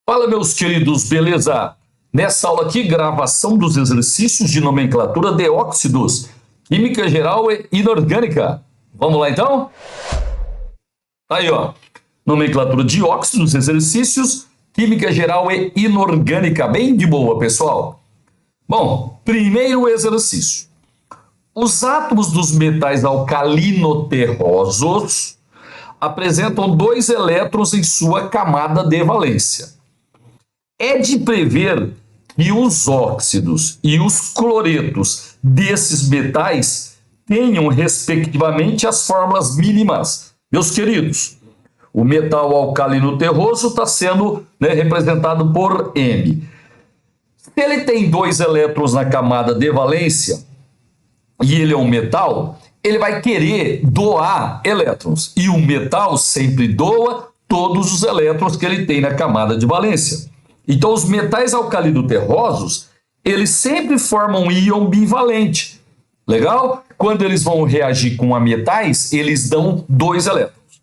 Fala, meus queridos, beleza? Nessa aula aqui, gravação dos exercícios de nomenclatura de óxidos, química geral e inorgânica. Vamos lá, então? Aí, ó, nomenclatura de óxidos, exercícios, química geral e inorgânica. Bem de boa, pessoal. Bom, primeiro exercício. Os átomos dos metais alcalino-terrosos apresentam 2 elétrons em sua camada de valência. É de prever que os óxidos e os cloretos desses metais tenham, respectivamente, as fórmulas mínimas. Meus queridos, o metal alcalino terroso está sendo representado por M. Se ele tem 2 elétrons na camada de valência e ele é um metal, ele vai querer doar elétrons. E o metal sempre doa todos os elétrons que ele tem na camada de valência. Então, os metais alcalino-terrosos, eles sempre formam um íon bivalente. Legal? Quando eles vão reagir com metais, eles dão 2 elétrons.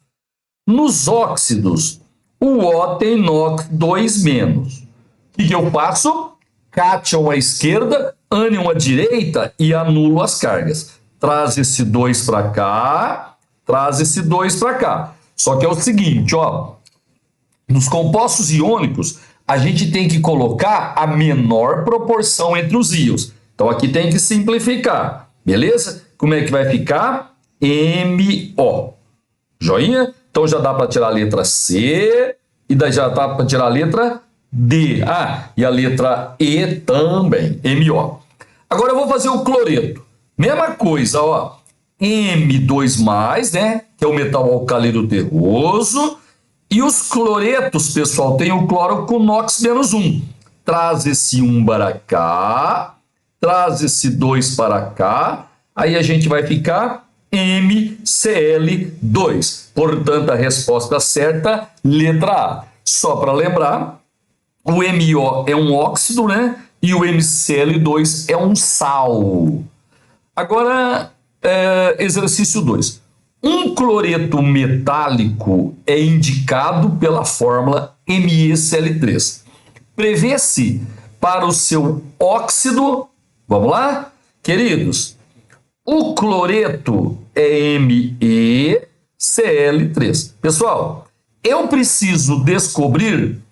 Nos óxidos, o O tem NOx 2-. O que eu faço? Cátion à esquerda, ânion à direita e anulo as cargas. Traz esse 2 para cá, traz esse 2 para cá. Só que é o seguinte, ó, nos compostos iônicos, a gente tem que colocar a menor proporção entre os íons. Então, aqui tem que simplificar, beleza? Como é que vai ficar? MO. Joinha? Então, já dá para tirar a letra C e daí já dá para tirar a letra D. Ah, e a letra E também, MO. Agora, eu vou fazer o cloreto. Mesma coisa, ó. M2+, né? Que é o metal alcalino terroso. E os cloretos, pessoal, tem o cloro com NOx -1. Traz esse 1 para cá, traz esse 2 para cá, aí a gente vai ficar MCl2. Portanto, a resposta certa, letra A. Só para lembrar, o MO é um óxido, né? E o MCl2 é um sal. Agora, exercício 2. Um cloreto metálico é indicado pela fórmula MeCl3. Prevê-se para o seu óxido, vamos lá, queridos, o cloreto é MeCl3. Pessoal, eu preciso descobrir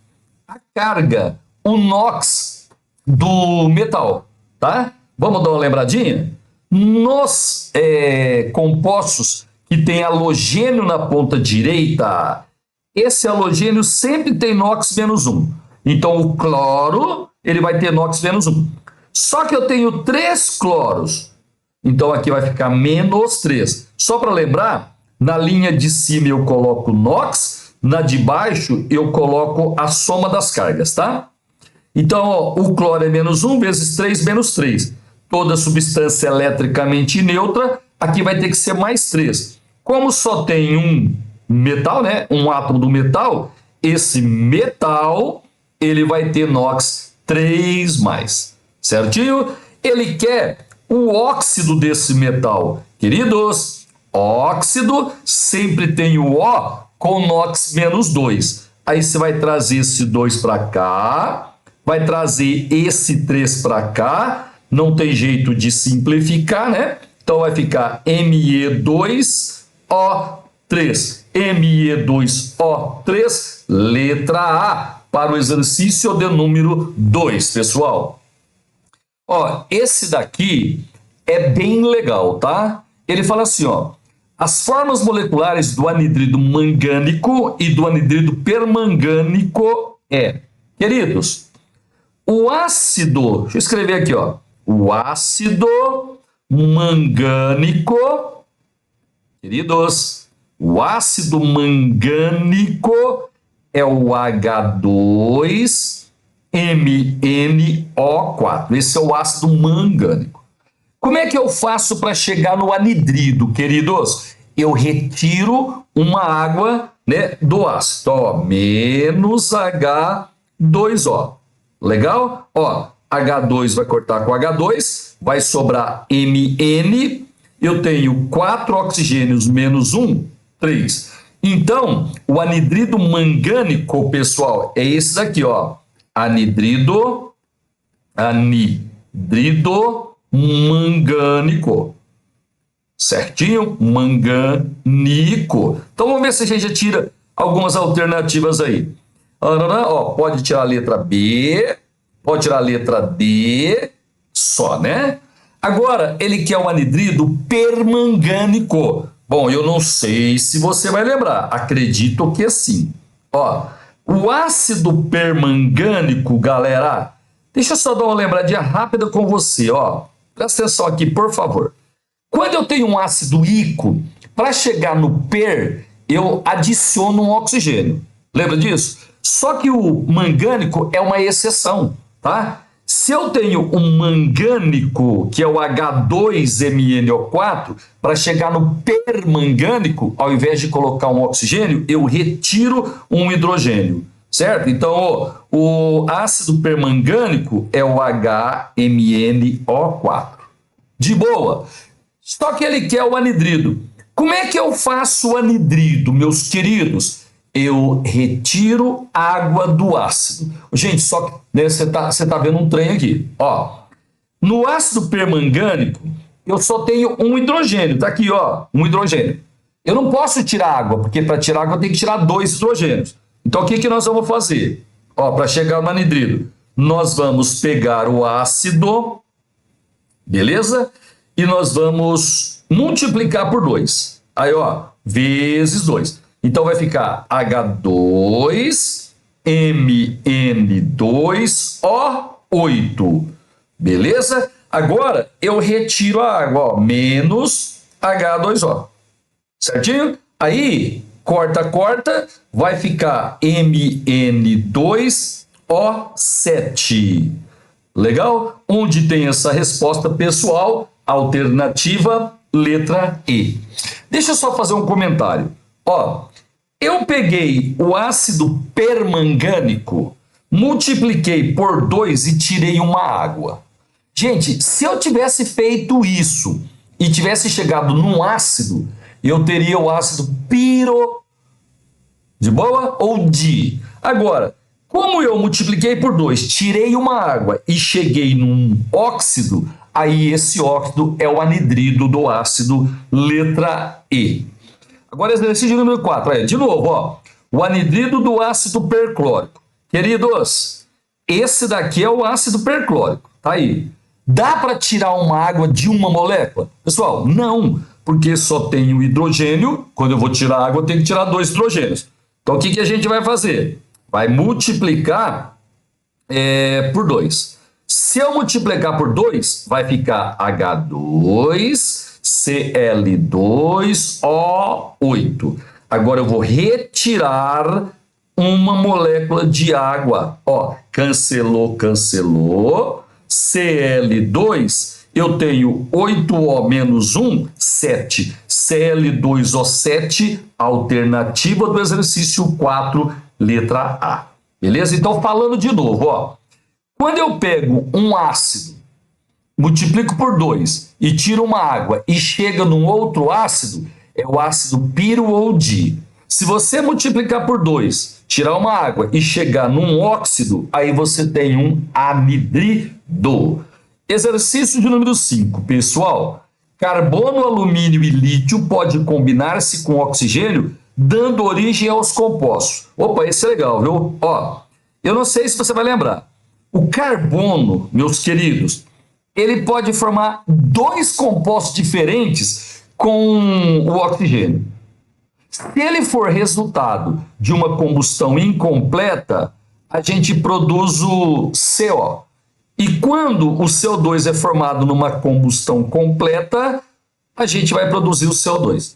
a carga, o NOx do metal, tá? Vamos dar uma lembradinha? Nos compostos que tem halogênio na ponta direita, esse halogênio sempre tem NOx -1. Então, o cloro, ele vai ter NOx -1. Só que eu tenho 3 cloros. Então, aqui vai ficar -3. Só para lembrar, na linha de cima eu coloco NOx, na de baixo eu coloco a soma das cargas, tá? Então, ó, o cloro é -1 vezes 3 menos 3. Toda substância eletricamente neutra, aqui vai ter que ser mais 3. Como só tem um metal, né, um átomo do metal, esse metal ele vai ter NOx 3+, certinho? Ele quer o óxido desse metal. Queridos, óxido sempre tem o O com NOx -2. Aí você vai trazer esse 2 para cá, vai trazer esse 3 para cá, não tem jeito de simplificar, né? Então vai ficar Me2O3, Me2O3, letra A, para o exercício de número 2, pessoal. Ó, esse daqui é bem legal, tá? Ele fala assim, ó, as formas moleculares do anidrido mangânico e do anidrido permangânico queridos, o ácido, deixa eu escrever aqui, ó, o ácido mangânico, queridos, o ácido mangânico é o H2MnO4. Esse é o ácido mangânico. Como é que eu faço para chegar no anidrido, queridos? Eu retiro uma água, né, do ácido. Ó, menos H2O. Legal? Ó, H2 vai cortar com H2, vai sobrar Mn. Eu tenho 4 oxigênios menos 1, 3. Então, o anidrido mangânico, pessoal, é esse daqui, ó. Anidrido mangânico. Certinho? Mangânico. Então, vamos ver se a gente já tira algumas alternativas aí. Ó, pode tirar a letra B, pode tirar a letra D, só, né? Agora, ele quer o anidrido permangânico. Bom, eu não sei se você vai lembrar. Acredito que sim. Ó, o ácido permangânico, galera, deixa eu só dar uma lembradinha rápida com você, ó. Presta atenção aqui, por favor. Quando eu tenho um ácido íquico, para chegar no per, eu adiciono um oxigênio. Lembra disso? Só que o mangânico é uma exceção, tá? Se eu tenho um mangânico, que é o H2MnO4, para chegar no permangânico, ao invés de colocar um oxigênio, eu retiro um hidrogênio, certo? Então, ó, o ácido permangânico é o HMnO4. De boa. Só que ele quer o anidrido. Como é que eu faço o anidrido, meus queridos? Eu retiro água do ácido. Gente, só que né, você tá vendo um trem aqui. Ó, no ácido permangânico, eu só tenho um hidrogênio. Tá aqui, ó, um hidrogênio. Eu não posso tirar água, porque para tirar água eu tenho que tirar 2 hidrogênios. Então, o que nós vamos fazer? Ó, para chegar no anidrido, nós vamos pegar o ácido, beleza? E nós vamos multiplicar por 2. Aí, ó, vezes 2. Então, vai ficar H2Mn2O8. Beleza? Agora, eu retiro a água, ó, menos H2O. Certinho? Aí, corta, vai ficar Mn2O7. Legal? Onde tem essa resposta, pessoal? Alternativa, letra E. Deixa eu só fazer um comentário. Ó, eu peguei o ácido permangânico, multipliquei por 2 e tirei uma água. Gente, se eu tivesse feito isso e tivesse chegado num ácido, eu teria o ácido piro... De boa? Ou di. Agora, como eu multipliquei por 2, tirei uma água e cheguei num óxido, aí esse óxido é o anidrido do ácido, letra E. Agora, exercício número 4. De novo, ó, o anidrido do ácido perclórico. Queridos, esse daqui é o ácido perclórico. Tá aí. Dá para tirar uma água de uma molécula? Pessoal, não, porque só tem o hidrogênio. Quando eu vou tirar água, eu tenho que tirar 2 hidrogênios. Então, o que a gente vai fazer? Vai multiplicar por 2. Se eu multiplicar por 2, vai ficar H2Cl2O8. Agora eu vou retirar uma molécula de água. Ó, cancelou. Cl2, eu tenho 8O menos 1, 7. Cl2O7, alternativa do exercício 4, letra A. Beleza? Então, falando de novo, ó. Quando eu pego um ácido, multiplico por 2 e tiro uma água e chega num outro ácido, é o ácido piro ou di. Se você multiplicar por 2, tirar uma água e chegar num óxido, aí você tem um anidrido. Exercício de número 5, pessoal. Carbono, alumínio e lítio pode combinar-se com oxigênio, dando origem aos compostos. Opa, esse é legal, viu? Ó, eu não sei se você vai lembrar. O carbono, meus queridos, ele pode formar 2 compostos diferentes com o oxigênio. Se ele for resultado de uma combustão incompleta, a gente produz o CO. E quando o CO2 é formado numa combustão completa, a gente vai produzir o CO2.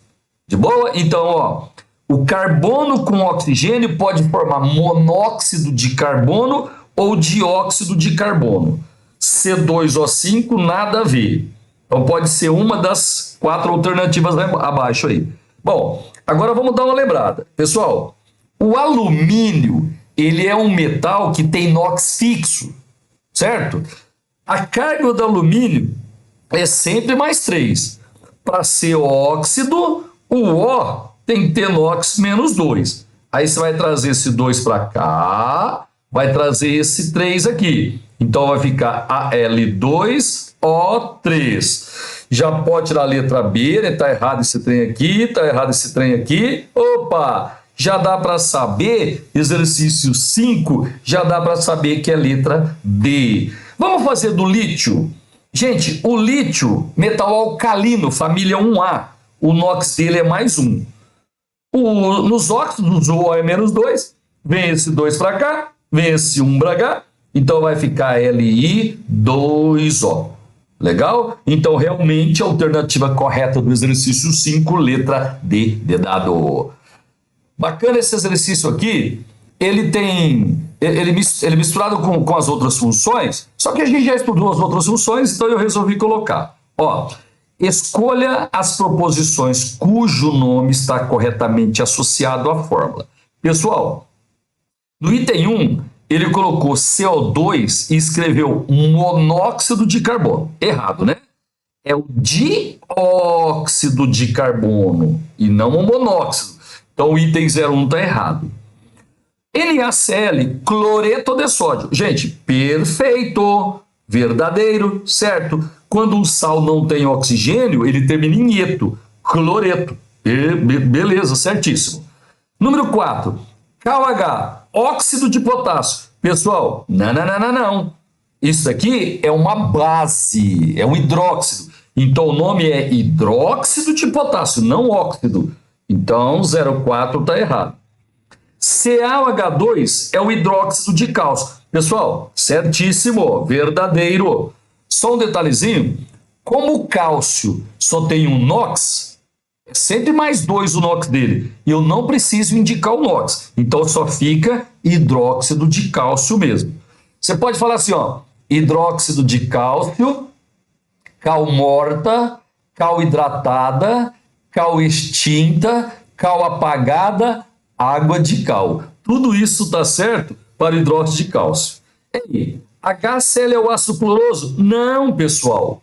De boa? Então, ó, o carbono com oxigênio pode formar monóxido de carbono ou dióxido de carbono. C2O5, nada a ver. Então pode ser uma das 4 alternativas abaixo aí. Bom, agora vamos dar uma lembrada. Pessoal, o alumínio, ele é um metal que tem NOx fixo, certo? A carga do alumínio é sempre mais 3. Para ser óxido, o O tem que ter NOx menos 2. Aí você vai trazer esse 2 para cá, vai trazer esse 3 aqui. Então vai ficar Al2O3. Já pode tirar a letra B, né? Tá errado esse trem aqui, tá errado esse trem aqui. Opa! Já dá para saber, exercício 5, já dá para saber que é letra D. Vamos fazer do lítio? Gente, o lítio, metal alcalino, família 1A, o NOx dele é mais 1. Nos óxidos, o O é menos 2, vem esse 2 para cá, vem esse 1 para cá, então vai ficar Li2O. Legal? Então, realmente, a alternativa correta do exercício 5, letra D de dado. Bacana esse exercício aqui, ele misturado com as outras funções, só que a gente já estudou as outras funções, então eu resolvi colocar. Ó, escolha as proposições cujo nome está corretamente associado à fórmula. Pessoal, no item 1, ele colocou CO2 e escreveu monóxido de carbono. Errado, né? É o dióxido de carbono e não o monóxido. Então, o item 01 está errado. NaCl, cloreto de sódio. Gente, perfeito, verdadeiro, certo? Quando um sal não tem oxigênio, ele termina em eto, cloreto. Beleza, certíssimo. Número 4, KOH, óxido de potássio. Pessoal, não. Isso aqui é uma base, é um hidróxido. Então, o nome é hidróxido de potássio, não óxido. Então, 04 está errado. CaOH2 é o hidróxido de cálcio. Pessoal, certíssimo, verdadeiro. Só um detalhezinho, como o cálcio só tem um NOx, é sempre mais 2 o NOx dele. E eu não preciso indicar o NOx. Então, só fica hidróxido de cálcio mesmo. Você pode falar assim, ó, hidróxido de cálcio, cal morta, cal hidratada, cal extinta, cal apagada, água de cal. Tudo isso está certo para o hidróxido de cálcio. E aí, HCl é o ácido cloroso? Não, pessoal.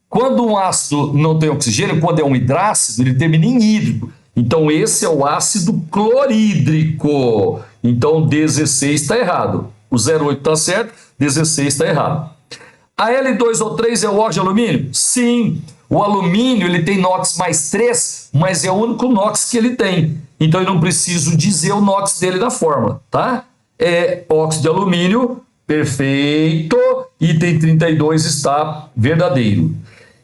Quando um ácido não tem oxigênio, quando é um hidrácido, ele termina em hídrico. Então, esse é o ácido clorídrico. Então, 16 está errado. O 08 está certo, 16 está errado. A L2O3 é o óleo de alumínio? Sim. O alumínio ele tem NOx mais 3, mas é o único NOx que ele tem. Então eu não preciso dizer o NOx dele na fórmula, tá? É óxido de alumínio, perfeito. Item 32 está verdadeiro.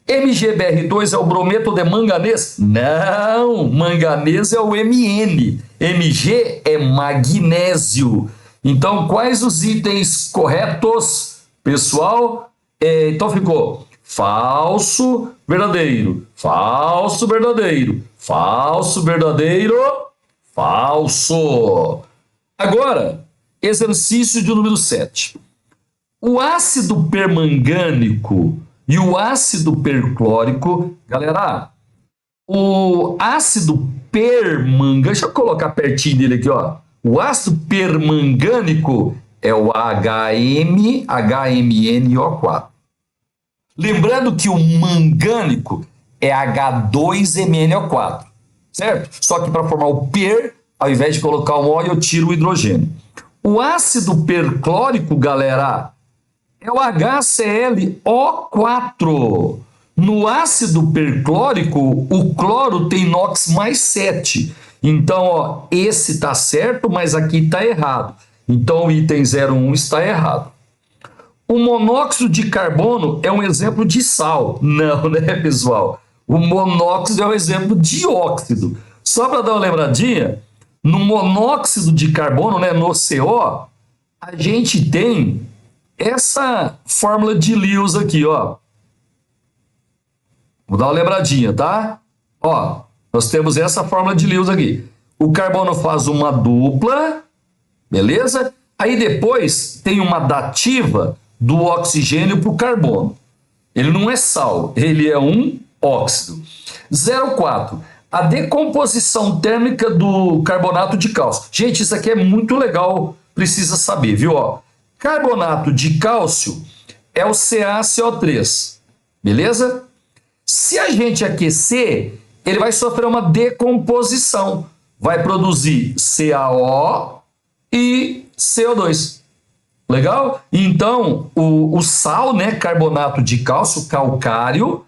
MgBr2 é o brometo de manganês? Não, manganês é o Mn. Mg é magnésio. Então, quais os itens corretos, pessoal? Então ficou falso, verdadeiro, falso, verdadeiro, falso, verdadeiro, falso. Agora, exercício de número 7. O ácido permangânico e o ácido perclórico, galera, o ácido permangânico, deixa eu colocar pertinho dele aqui, ó. O ácido permangânico é o HMNO4. Lembrando que o mangânico é H2MnO4, certo? Só que para formar o per, ao invés de colocar um O, eu tiro o hidrogênio. O ácido perclórico, galera, é o HClO4. No ácido perclórico, o cloro tem NOx mais 7. Então, ó, esse está certo, mas aqui está errado. Então, o item 01 está errado. O monóxido de carbono é um exemplo de sal. Não, né, pessoal? O monóxido é um exemplo de óxido. Só para dar uma lembradinha, no monóxido de carbono, né, no CO, a gente tem essa fórmula de Lewis aqui, ó. Vou dar uma lembradinha, tá? Ó, nós temos essa fórmula de Lewis aqui. O carbono faz uma dupla, beleza? Aí depois tem uma dativa do oxigênio para o carbono. Ele não é sal, ele é um óxido. 04. A decomposição térmica do carbonato de cálcio. Gente, isso aqui é muito legal, precisa saber, viu? Ó, carbonato de cálcio é o CaCO3, beleza? Se a gente aquecer, ele vai sofrer uma decomposição. Vai produzir CaO e CO2. Legal? Então, o sal, né, carbonato de cálcio, calcário,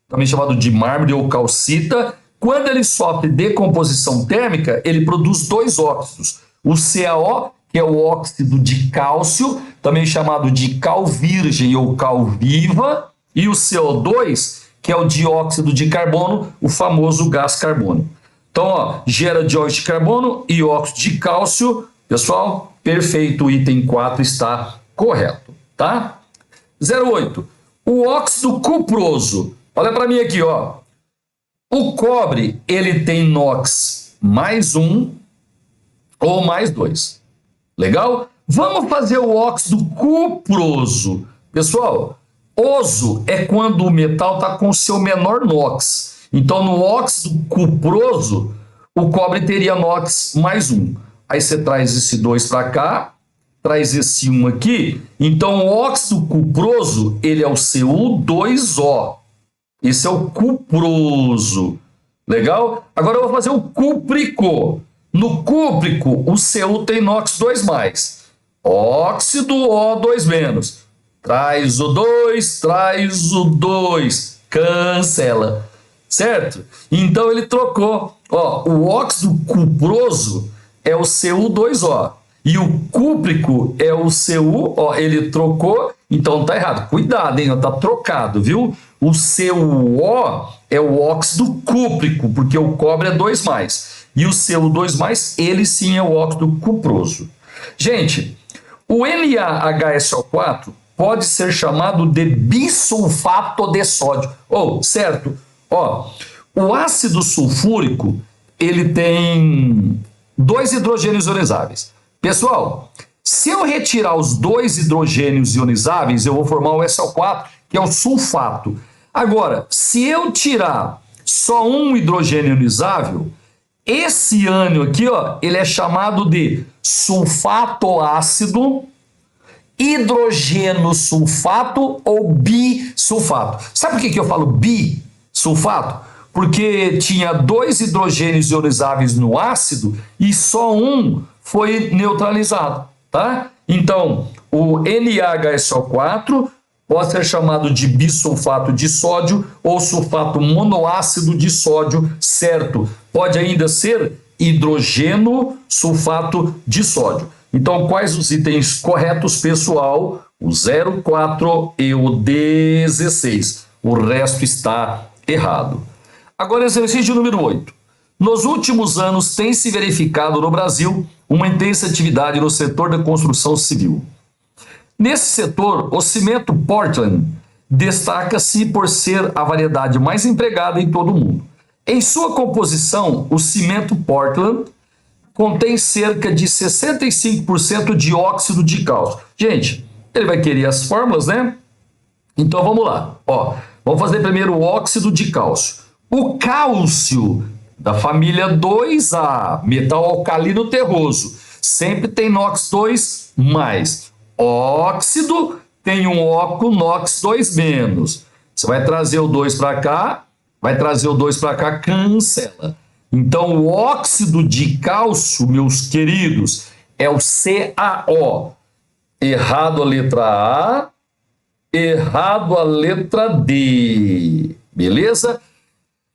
também chamado de mármore ou calcita, quando ele sofre decomposição térmica, ele produz dois óxidos. O CaO, que é o óxido de cálcio, também chamado de cal virgem ou cal viva, e o CO2, que é o dióxido de carbono, o famoso gás carbônico. Então, ó, gera dióxido de carbono e óxido de cálcio. Pessoal, perfeito, o item 4 está correto, tá? 08. O óxido cuproso. Olha para mim aqui, ó. O cobre, ele tem NOx mais 1 ou mais 2. Legal? Vamos fazer o óxido cuproso. Pessoal, oso é quando o metal está com seu menor NOx. Então, no óxido cuproso, o cobre teria NOx mais 1. Aí você traz esse 2 para cá, traz esse 1 aqui. Então, o óxido cuproso, ele é o Cu2O. Esse é o cuproso. Legal? Agora eu vou fazer o cúprico. No cúprico, o Cu tem NOx 2+. Óxido O2-. Traz o 2, traz o 2. Cancela. Certo? Então ele trocou. Ó, o óxido cuproso é o Cu2O. E o cúprico é o Cu, ó, ele trocou, então tá errado. Cuidado, hein? Tá trocado, viu? O CuO é o óxido cúprico, porque o cobre é 2+. E o Cu2+, ele sim é o óxido cuproso. Gente, o NaHSO4 pode ser chamado de bisulfato de sódio. Certo? Ó, o ácido sulfúrico, ele tem 2 hidrogênios ionizáveis. Pessoal, se eu retirar os 2 hidrogênios ionizáveis, eu vou formar o SO4, que é o sulfato. Agora, se eu tirar só um hidrogênio ionizável, esse ânion aqui, ó, ele é chamado de sulfato ácido, hidrogênio sulfato ou bisulfato. Sabe por que eu falo bisulfato? Porque tinha 2 hidrogênios ionizáveis no ácido e só um foi neutralizado, tá? Então, o NaHSO4 pode ser chamado de bisulfato de sódio ou sulfato monoácido de sódio, certo? Pode ainda ser hidrogênio sulfato de sódio. Então, quais os itens corretos, pessoal? O 04 e o 16. O resto está errado. Agora, exercício número 8. Nos últimos anos, tem se verificado no Brasil uma intensa atividade no setor da construção civil. Nesse setor, o cimento Portland destaca-se por ser a variedade mais empregada em todo o mundo. Em sua composição, o cimento Portland contém cerca de 65% de óxido de cálcio. Gente, ele vai querer as fórmulas, né? Então vamos lá. Ó, vamos fazer primeiro o óxido de cálcio. O cálcio da família 2A, metal alcalino terroso, sempre tem NOx 2+. Óxido tem um O com NOx 2-. Você vai trazer o 2 para cá, vai trazer o 2 para cá, cancela. Então, o óxido de cálcio, meus queridos, é o CaO. Errado a letra A, errado a letra D. Beleza?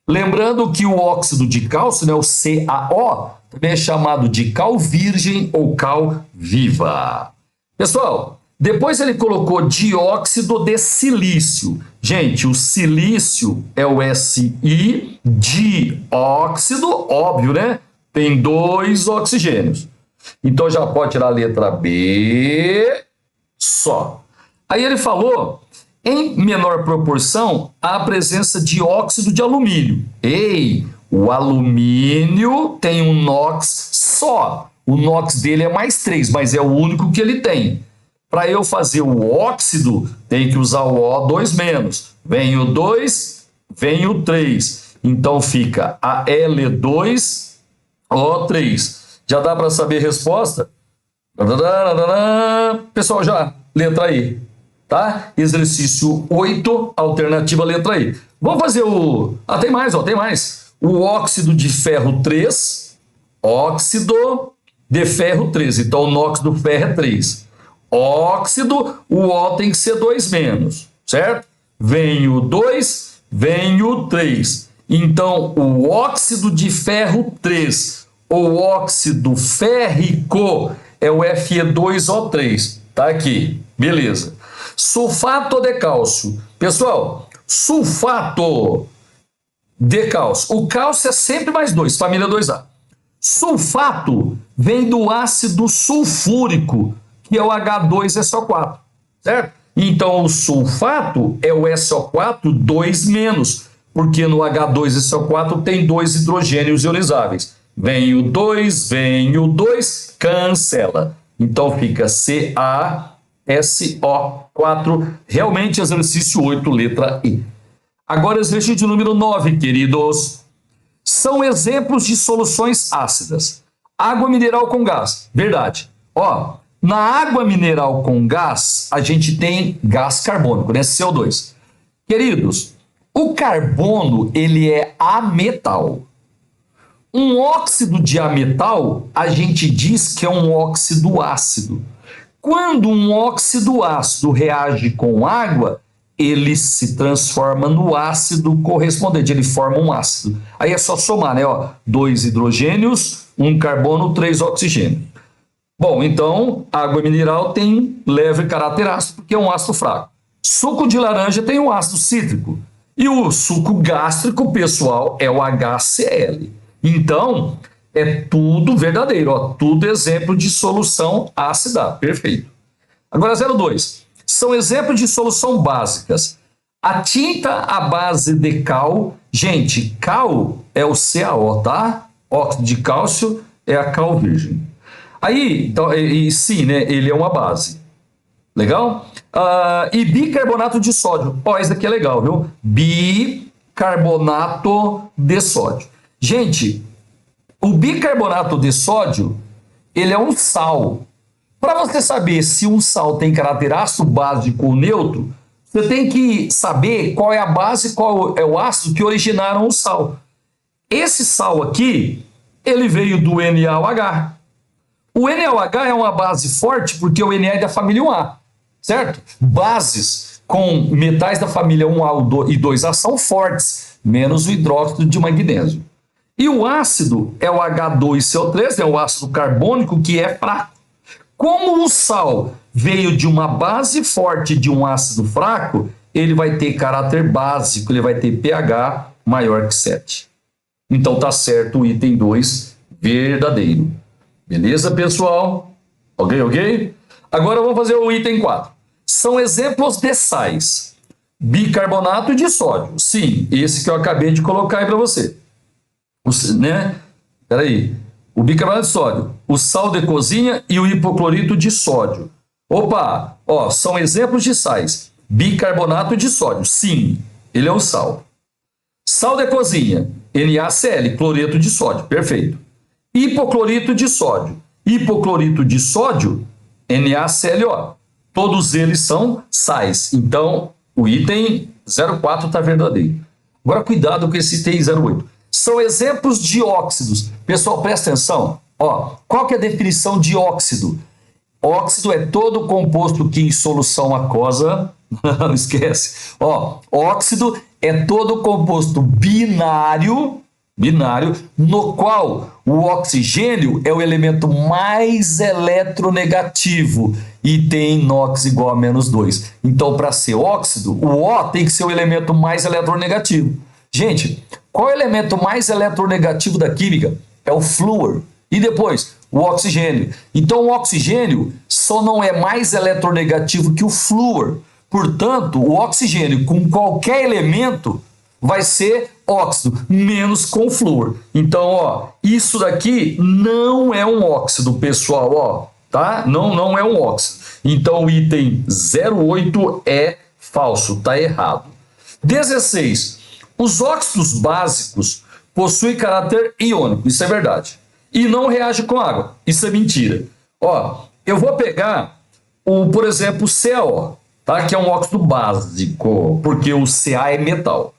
Lembrando que o óxido de cálcio, né, o CaO, também é chamado de cal virgem ou cal viva. Pessoal, depois ele colocou dióxido de silício. Gente, o silício é o Si, dióxido, óbvio, né? Tem 2 oxigênios. Então já pode tirar a letra B só. Aí ele falou, em menor proporção, a presença de óxido de alumínio. Ei, o alumínio tem um NOx só. O NOx dele é mais 3, mas é o único que ele tem. Para eu fazer o óxido, tem que usar o O2-. Vem o 2, vem o 3. Então fica Al2O3. Já dá para saber a resposta? Pessoal, já, letra I. Tá? Exercício 8, alternativa letra I. Vamos fazer o... tem mais, ó, tem mais. o óxido de ferro 3, óxido de ferro 3. Então, o NOx do ferro é 3. Óxido, o O tem que ser 2 menos, certo? Vem o 2, vem o 3. Então, o óxido de ferro 3, ou óxido férrico, é o Fe2O3. Tá aqui, beleza. Sulfato de cálcio. Pessoal, sulfato de cálcio. O cálcio é sempre mais 2, família 2A. Sulfato vem do ácido sulfúrico, que é o H2SO4, certo? Então, o sulfato é o SO4 2-, porque no H2SO4 tem 2 hidrogênios ionizáveis. Vem o 2, cancela. Então, fica CaSO4. Realmente, exercício 8, letra E. Agora, exercício de número 9, queridos. São exemplos de soluções ácidas. Água mineral com gás. Verdade. Ó, na água mineral com gás, a gente tem gás carbônico, né? CO2. Queridos, o carbono, ele é ametal. Um óxido de ametal, a gente diz que é um óxido ácido. Quando um óxido ácido reage com água, ele se transforma no ácido correspondente, ele forma um ácido. Aí é só somar, né? Ó, 2 hidrogênios, 1 carbono, 3 oxigênio. Bom, então, água mineral tem leve caráter ácido, porque é um ácido fraco. Suco de laranja tem um ácido cítrico. E o suco gástrico, pessoal, é o HCl. Então, é tudo verdadeiro, ó, tudo exemplo de solução ácida. Perfeito. Agora, 02. São exemplos de solução básicas. A tinta à base de cal, gente, cal é o CaO, tá? Óxido de cálcio é a cal virgem. Aí, então, sim, né? Ele é uma base. Legal? E bicarbonato de sódio. Ó, esse daqui é legal, viu? Bicarbonato de sódio. Gente, o bicarbonato de sódio, ele é um sal. Para você saber se um sal tem caráter ácido, básico ou neutro, você tem que saber qual é a base, qual é o ácido que originaram o sal. Esse sal aqui, ele veio do NaOH. O NaOH é uma base forte porque o Na é da família 1A, certo? Bases com metais da família 1A e 2A são fortes, menos o hidróxido de magnésio. E o ácido é o H2CO3, é o ácido carbônico, que é fraco. Como o sal veio de uma base forte de um ácido fraco, ele vai ter caráter básico, ele vai ter pH maior que 7. Então tá certo o item 2, verdadeiro. Beleza, pessoal? Ok? Agora vamos fazer o item 4. São exemplos de sais. Bicarbonato de sódio. Sim, esse que eu acabei de colocar aí para você. Peraí. O bicarbonato de sódio, o sal de cozinha e o hipoclorito de sódio. Opa, ó, são exemplos de sais. Bicarbonato de sódio, sim, ele é um sal. Sal de cozinha, NaCl, cloreto de sódio, perfeito. Hipoclorito de sódio, NaClO. Todos eles são sais. Então, o item 04 está verdadeiro. Agora, cuidado com esse item 08. São exemplos de óxidos. Pessoal, presta atenção. Ó, qual que é a definição de óxido? Óxido é todo composto que em solução aquosa... Não esquece. Ó, óxido é todo composto binário, no qual o oxigênio é o elemento mais eletronegativo e tem NOx igual a -2. Então, para ser óxido, o O tem que ser o elemento mais eletronegativo. Gente, qual é o elemento mais eletronegativo da química? É o flúor. E depois, o oxigênio. Então, o oxigênio só não é mais eletronegativo que o flúor. Portanto, o oxigênio com qualquer elemento vai ser óxido, menos com flúor. Então, ó, isso daqui não é um óxido, pessoal, ó, tá? Não é um óxido. Então, o item 08 é falso, tá errado. 16. Os óxidos básicos possuem caráter iônico, isso é verdade. E não reage com água, isso é mentira. Ó, eu vou pegar, por exemplo, o CaO, tá? Que é um óxido básico, porque o Ca é metal.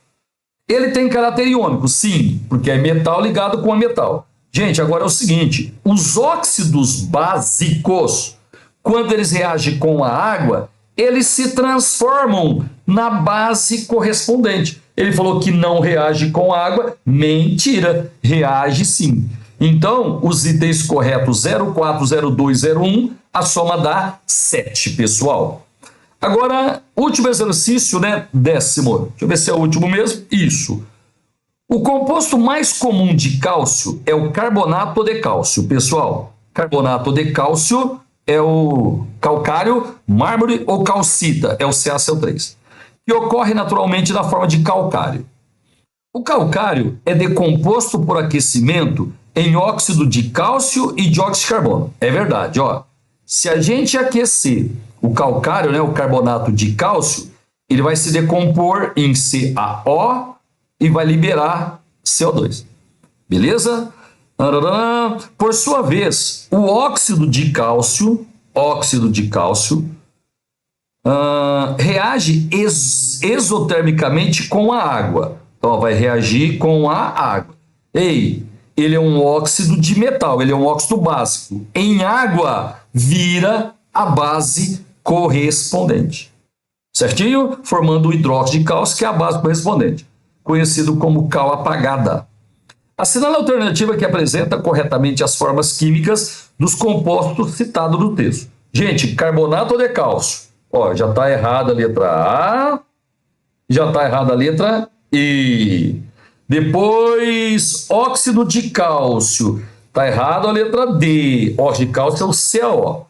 Ele tem caráter iônico? Sim, porque é metal ligado com a metal. Gente, agora é o seguinte, os óxidos básicos, quando eles reagem com a água, eles se transformam na base correspondente. Ele falou que não reage com água, mentira, reage sim. Então, os itens corretos 04, 02, 01, a soma dá 7, pessoal. Agora, último exercício, né? 10º. Deixa eu ver se é o último mesmo. Isso. O composto mais comum de cálcio é o carbonato de cálcio, pessoal. Carbonato de cálcio é o calcário, mármore ou calcita, é o CaCl3, que ocorre naturalmente na forma de calcário. O calcário é decomposto por aquecimento em óxido de cálcio e dióxido de carbono. É verdade, ó. Se a gente aquecer o calcário, né, o carbonato de cálcio, ele vai se decompor em CaO e vai liberar CO2. Beleza? Por sua vez, o óxido de cálcio reage exotermicamente com a água. Então, vai reagir com a água. Ei, ele é um óxido de metal, ele é um óxido básico. Em água, vira a base correspondente. Certinho? Formando o hidróxido de cálcio, que é a base correspondente, conhecido como cal apagada. Assinale a alternativa que apresenta corretamente as formas químicas dos compostos citados no texto. Gente, carbonato de cálcio. Ó, já está errada a letra A, já está errada a letra E. Depois, óxido de cálcio. Está errado a letra D. Óxido de cálcio é o CaO.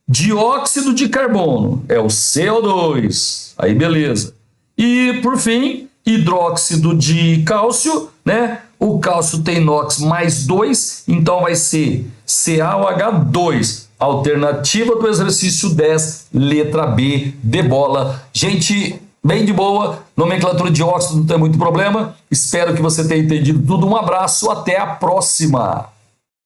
Dióxido de carbono é o CO2. Aí, beleza. E, por fim, hidróxido de cálcio, né? O cálcio tem NOx mais 2, então vai ser CaOH2. Alternativa do exercício 10, letra B, de bola. Gente, bem de boa, nomenclatura de óxido não tem muito problema. Espero que você tenha entendido tudo. Um abraço, até a próxima.